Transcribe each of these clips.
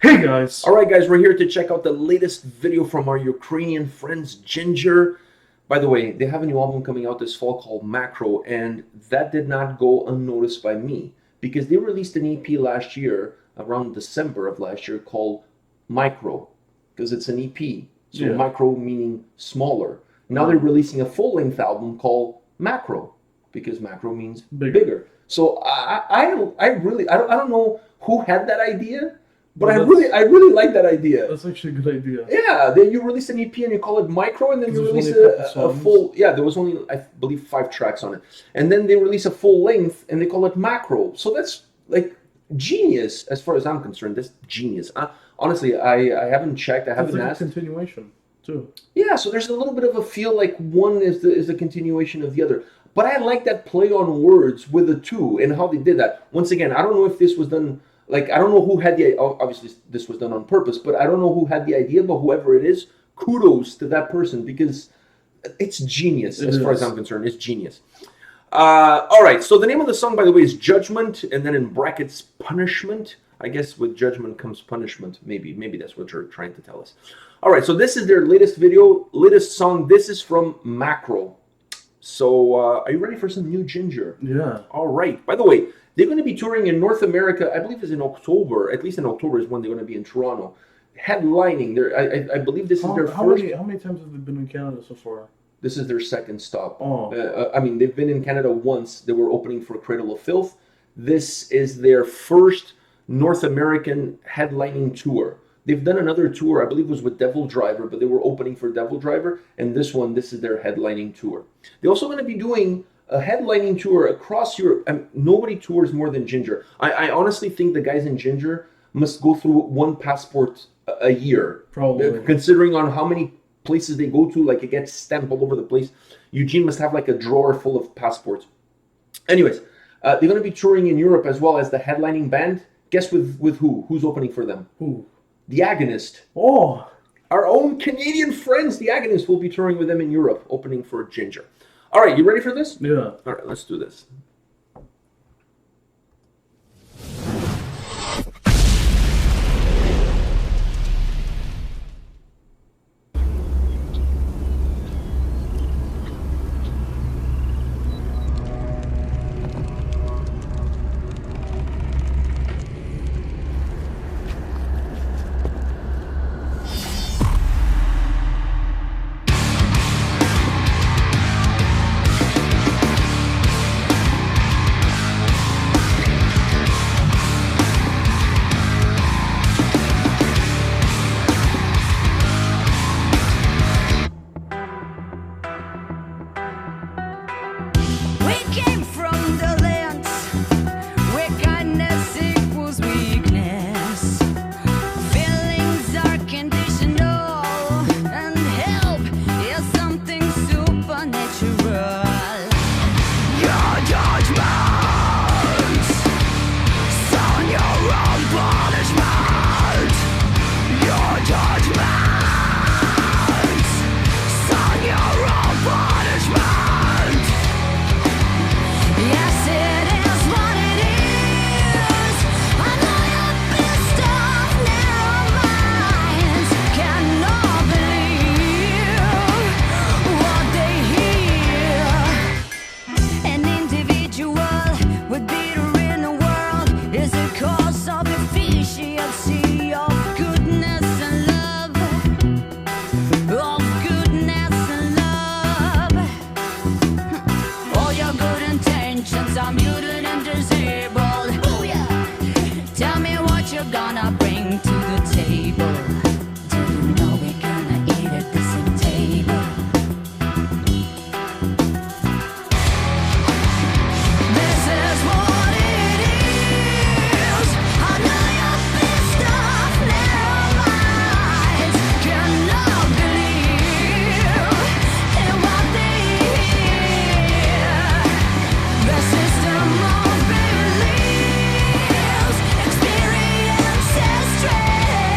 Hey guys! Alright guys, we're here to check out the latest video from our Ukrainian friends, Jinjer. By the way, they have a new album coming out this fall called Macro, and that did not go unnoticed by me, because they released an EP last year, around December of last year, called Micro, because it's an EP. So micro meaning smaller. Now they're releasing a full-length album called Macro, because macro means bigger. So I don't know who had that idea, but I really like that idea. That's actually a good idea. Yeah, then you release an EP and you call it Micro, and then you release a full. Yeah, there was only, I believe, 5 tracks on it, and then they release a full length and they call it Macro. So that's like genius, as far as I'm concerned. That's genius. Honestly, I haven't checked. I haven't asked. It's a continuation too. Yeah, so there's a little bit of a feel like one is the continuation of the other. But I like that play on words with the two and how they did that. Once again, I don't know if this was done. Like, I don't know who had the, obviously this was done on purpose, but I don't know who had the idea, but whoever it is, kudos to that person, because it's genius, as far as I'm concerned. It's genius. All right, so the name of the song, by the way, is Judgment, and then in brackets, Punishment. I guess with judgment comes punishment. Maybe that's what you're trying to tell us. All right, so this is their latest video, latest song. This is from Macro. So, are you ready for some new Jinjer? Yeah. All right. By the way, they're going to be touring in North America. I believe it's in October. At least in October is when they're going to be in Toronto, headlining. I believe this is their first. How many times have they been in Canada so far? This is their second stop. Oh. I mean, they've been in Canada once. They were opening for Cradle of Filth. This is their first North American headlining tour. They've done another tour, I believe it was with Devil Driver, but they were opening for Devil Driver, and this is their headlining tour. They're also going to be doing a headlining tour across Europe. Nobody tours more than Jinjer. I honestly think the guys in Jinjer must go through one passport a year. Probably. Considering on how many places they go to, like it gets stamped all over the place. Eugene must have like a drawer full of passports. Anyways, they're going to be touring in Europe as well as the headlining band. Guess with who? Who's opening for them? Who? The Agonist. Oh! Our own Canadian friends, the Agonist, will be touring with them in Europe, opening for Jinjer. All right, you ready for this? Yeah. All right, let's do this. Experiences straight.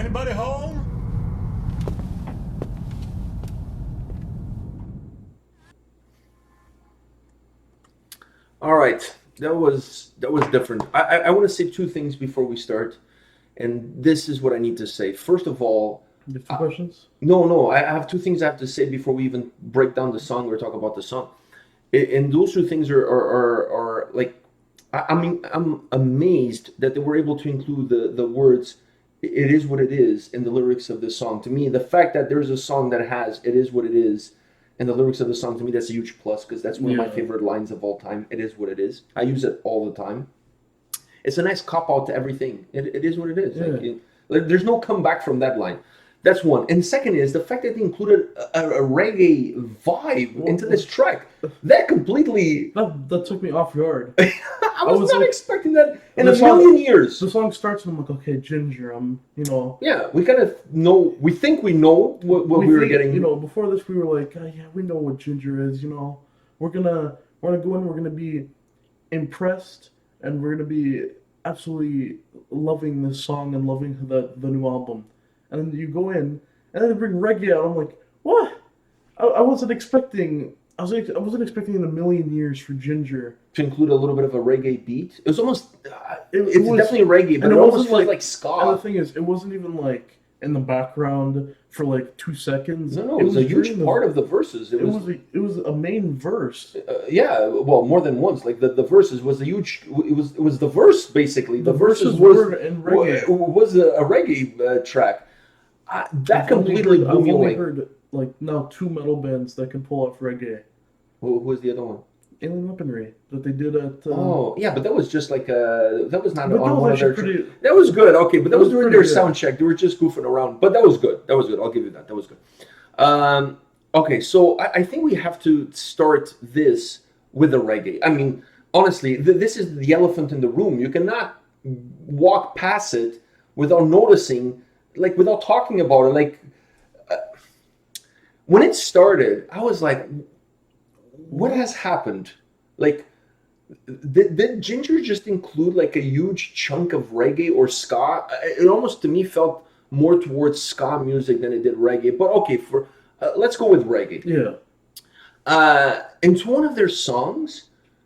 Anybody home? All right, that was different. I want to say two things before we start, and this is what I need to say. First of all, You have two questions? no, I have two things I have to say before we even break down the song or talk about the song. And those two things are like, I mean, I'm amazed that they were able to include the words "it is what it is" in the lyrics of this song. To me, the fact that there's a song that has "it is what it is" in the lyrics of the song, to me, that's a huge plus, because that's one of my favorite lines of all time. It is what it is. I use it all the time. It's a nice cop out to everything. It is what it is. Yeah. Like, there's no comeback from that line. That's one. And second is the fact that they included a reggae vibe into this track. That completely... That took me off guard. I was not like, expecting that in a song- million years. The song starts and I'm like, okay, Jinjer, Yeah, we kind of know, we think we know what we were think, getting. Before this we were like, yeah, we know what Jinjer is, We're gonna go in, we're gonna be impressed, and we're gonna be absolutely loving this song and loving the new album. And then you go in, and then they bring reggae out. I'm like, what? I wasn't expecting. I wasn't expecting in a million years for Jinjer to include a little bit of a reggae beat. It was almost. It's was, definitely reggae, but and it almost wasn't feels like ska. And the thing is, it wasn't even like in the background for like 2 seconds. No, it was a huge part of the verses. It was a main verse. Yeah, well, more than once. Like the verses was a huge. It was the verse basically. The verses were in reggae. Was a reggae track. That completely blew me away. I've only heard like now 2 metal bands that can pull off reggae. Who was the other one? Alien Weaponry that they did at. Oh yeah, but that was just like that was not But on that was one of their. actually pretty- That was good. Okay, but that was during their pretty good. sound check. They were just goofing around, but that was good. That was good. I'll give you that. That was good. Okay, so I think we have to start this with the reggae. I mean, honestly, this is the elephant in the room. You cannot walk past it without noticing, like without talking about it. Like when it started, I was like, what has happened? Like, did Jinjer just include like a huge chunk of reggae or ska? It almost to me felt more towards ska music than it did reggae. But okay, let's go with reggae. Yeah. Into one of their songs.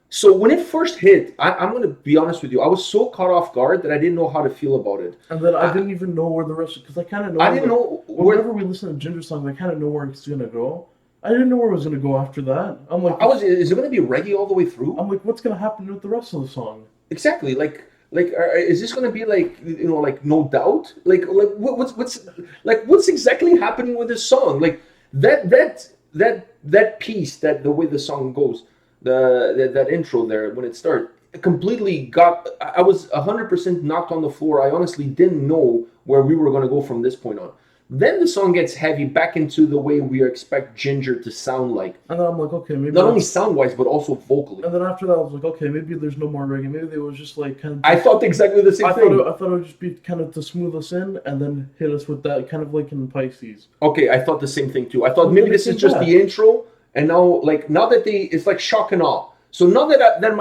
So when it first hit, I'm going to be honest with you, I was so caught off guard that I didn't know how to feel about it. And then I didn't even know where the rest, because I kind of know. I didn't know whenever we listen to Jinjer songs, I kind of know where it's gonna go. I didn't know where it was gonna go after that. I'm like, is it going to be reggae all the way through? I'm like, what's gonna happen with the rest of the song? Exactly. Like, is this going to be like, like No Doubt? Like what's exactly happening with this song? Like that piece, the way the song goes, that intro there when it started, completely got. I was 100% knocked on the floor. I honestly didn't know where we were going to go from this point on. Then the song gets heavy back into the way we expect Jinjer to sound like. And then I'm like, okay, maybe not only sound-wise, but also vocally. And then after that, I was like, okay, maybe there's no more reggae. Maybe they was just like kind of. I thought exactly the same thing. I thought it would just be kind of to smooth us in and then hit us with that, kind of like in Pisces. Okay, I thought the same thing too. I thought maybe this is just the intro, and now that it's like shock and awe. So now that I'm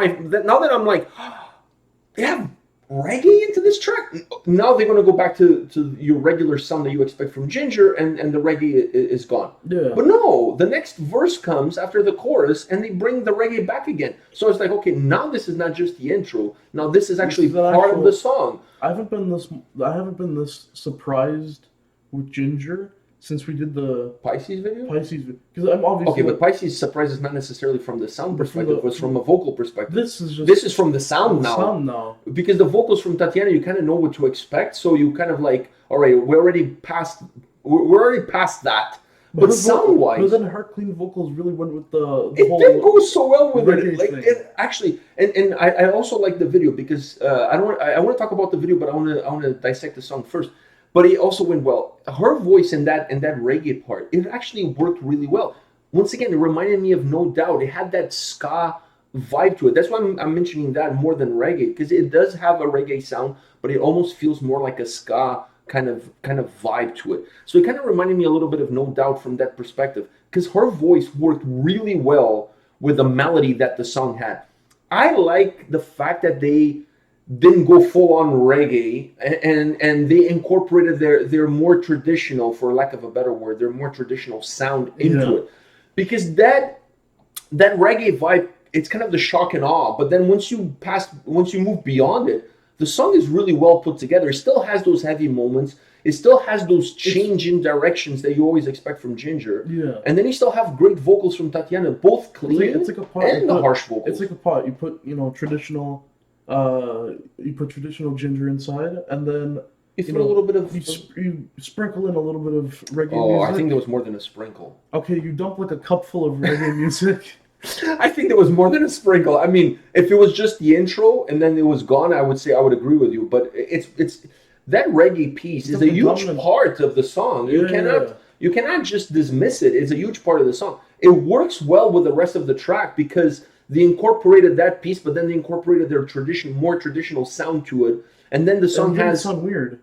like, they have reggae into this track. Now they're gonna go back to your regular sound that you expect from Jinjer, and the reggae is gone. Yeah. But no, the next verse comes after the chorus, and they bring the reggae back again. So it's like, okay, now this is not just the intro. Now this is actually part of the song. I haven't been this surprised with Jinjer since we did the Pisces video. Because I'm obviously okay, but Pisces surprise is not necessarily from the sound perspective; it's from a vocal perspective. This is from the sound now. Because the vocals from Tatiana, you kind of know what to expect, so you kind of like, all right, we're already past that. But sound-wise, but then her clean vocals really went with the whole. It didn't go so well with it. Like thing. it actually, and I also like the video because I want to talk about the video, but I want to dissect the song first. But it also went well. Her voice in that reggae part, it actually worked really well. Once again, it reminded me of No Doubt. It had that ska vibe to it. That's why I'm mentioning that more than reggae, because it does have a reggae sound, but it almost feels more like a ska kind of vibe to it. So it kind of reminded me a little bit of No Doubt from that perspective, because her voice worked really well with the melody that the song had. I like the fact that they didn't go full on reggae, and they incorporated their more traditional, for lack of a better word, their more traditional sound into it, because that reggae vibe, it's kind of the shock and awe. But then once you move beyond it, the song is really well put together. It still has those heavy moments. It still has those change in directions that you always expect from Jinjer. Yeah. And then you still have great vocals from Tatiana, both clean it's like a pot. and the harsh vocals. It's like a pot. You put, traditional Jinjer inside, and then you put a little bit of... You sprinkle in a little bit of reggae music. Oh, I think there was more than a sprinkle. Okay, you dump like a cup full of reggae music. I think there was more than a sprinkle. I mean, if it was just the intro and then it was gone, I would say I would agree with you. But it's that reggae piece is a huge part of the song. You cannot just dismiss it. It's a huge part of the song. It works well with the rest of the track because they incorporated that piece, but then they incorporated their more traditional sound to it, and then the song didn't sound weird.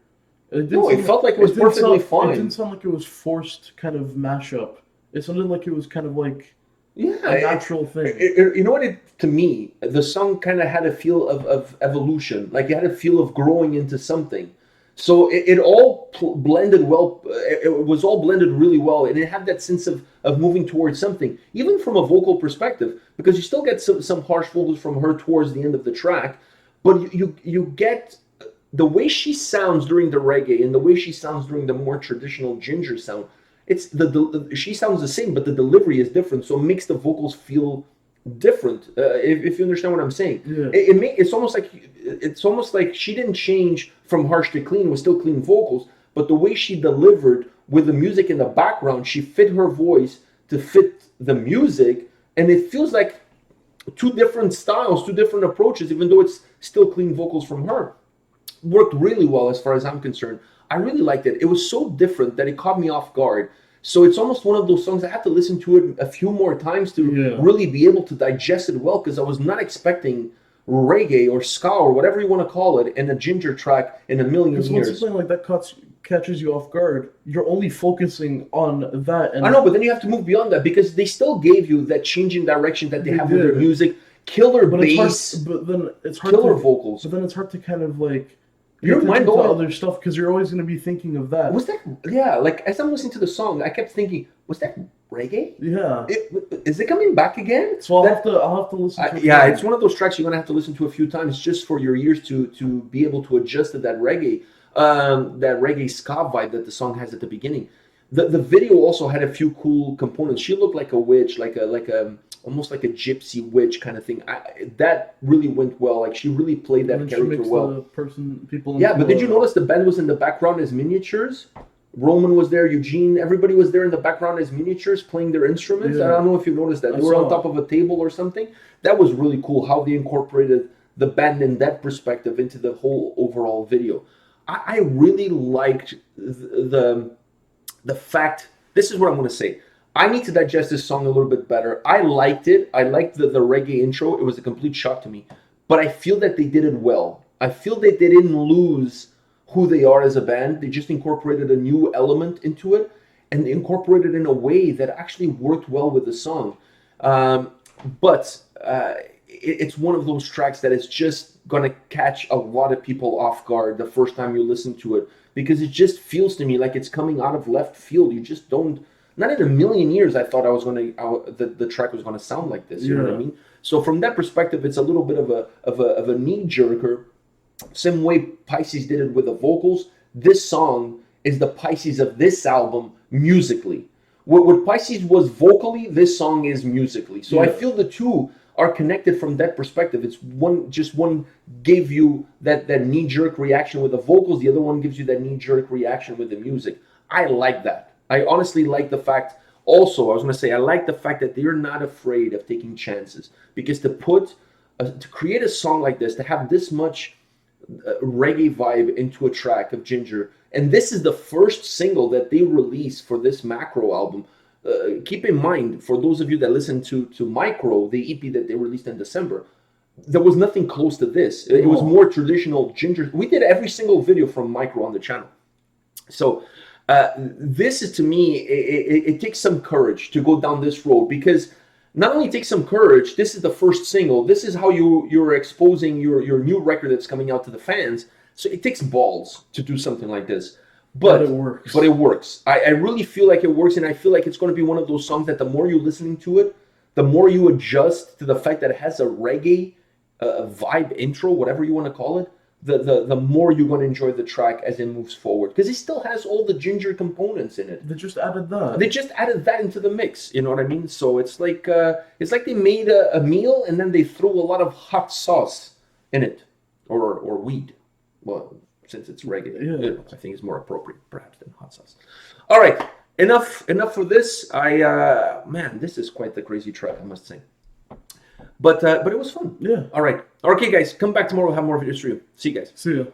It felt like it was perfectly fine. It didn't sound like it was forced kind of mashup. It sounded like it was kind of like a natural thing. You know what? To me, the song kind of had a feel of evolution. Like it had a feel of growing into something. So it all blended well. It was all blended really well, and it had that sense of moving towards something, even from a vocal perspective, because you still get some harsh vocals from her towards the end of the track, but you get the way she sounds during the reggae and the way she sounds during the more traditional Jinjer sound. It's she sounds the same, but the delivery is different, so it makes the vocals feel different. If you understand what I'm saying, it's almost like she didn't change from harsh to clean. It was still clean vocals, but the way she delivered with the music in the background, she fit her voice to fit the music, and it feels like two different styles, two different approaches, even though it's still clean vocals from her. Worked really well as far as I'm concerned. I really liked it. It was so different that it caught me off guard. So it's almost one of those songs I had to listen to it a few more times to really be able to digest it well, because I was not expecting reggae or ska or whatever you want to call it in a Jinjer track in a million years. Because once something like that catches you off guard, you're only focusing on that. And I know, but then you have to move beyond that, because they still gave you that change in direction that they have with their music. Killer bass, killer vocals. But then it's hard to kind of like... Your mind going to other stuff, because you're always going to be thinking of that. Was that like as I'm listening to the song, I kept thinking, was that reggae? Yeah. Is it coming back again? So I'll have to listen to it. Yeah, it's one of those tracks you're going to have to listen to a few times just for your ears to be able to adjust to that reggae ska vibe that the song has at the beginning. The video also had a few cool components. She looked like a witch, like a almost like a gypsy witch kind of thing. That really went well. Like she really played that character well. But did you notice the band was in the background as miniatures? Roman was there, Eugene, everybody was there in the background as miniatures playing their instruments. I don't know if you noticed that. They were on top of a table or something. That was really cool how they incorporated the band in that perspective into the whole overall video. I really liked the fact, this is what I'm going to say. I need to digest this song a little bit better. I liked it. I liked the reggae intro. It was a complete shock to me. But I feel that they did it well. I feel that they didn't lose who they are as a band. They just incorporated a new element into it, and they incorporated it in a way that actually worked well with the song. But it's one of those tracks that is just going to catch a lot of people off guard the first time you listen to it, because it just feels to me like it's coming out of left field. You just don't... Not in a million years I thought the track was going to sound like this. You know what I mean? So from that perspective, it's a little bit of a knee jerker. Same way Pisces did it with the vocals. This song is the Pisces of this album musically. What Pisces was vocally, this song is musically. So I feel the two are connected from that perspective. It's one gave you that knee jerk reaction with the vocals. The other one gives you that knee jerk reaction with the music. I like that. I honestly like the fact, also, I was going to say, I like the fact that they're not afraid of taking chances. Because to create a song like this, to have this much reggae vibe into a track of Jinjer, and this is the first single that they released for this Macro album. Keep in mind, for those of you that listen to Micro, the EP that they released in December, there was nothing close to this. It was more traditional Jinjer. We did every single video from Micro on the channel. So... this is, to me, it takes some courage to go down this road, because not only takes some courage. This is the first single. This is how you're exposing your new record that's coming out to the fans. So it takes balls to do something like this. But it works. But it works. I really feel like it works, and I feel like it's going to be one of those songs that the more you're listening to it, the more you adjust to the fact that it has a reggae vibe intro, whatever you want to call it, the more you're going to enjoy the track as it moves forward. Because it still has all the Jinjer components in it. They just added that. They just added that into the mix, you know what I mean? So it's like they made a meal and then they threw a lot of hot sauce in it, or weed. Well, since it's reggae, I think it's more appropriate perhaps than hot sauce. All right, enough for this. This is quite the crazy track, I must say. But it was fun. Yeah. All right. Okay, guys, come back tomorrow. We'll have more videos for you. See you guys. See ya.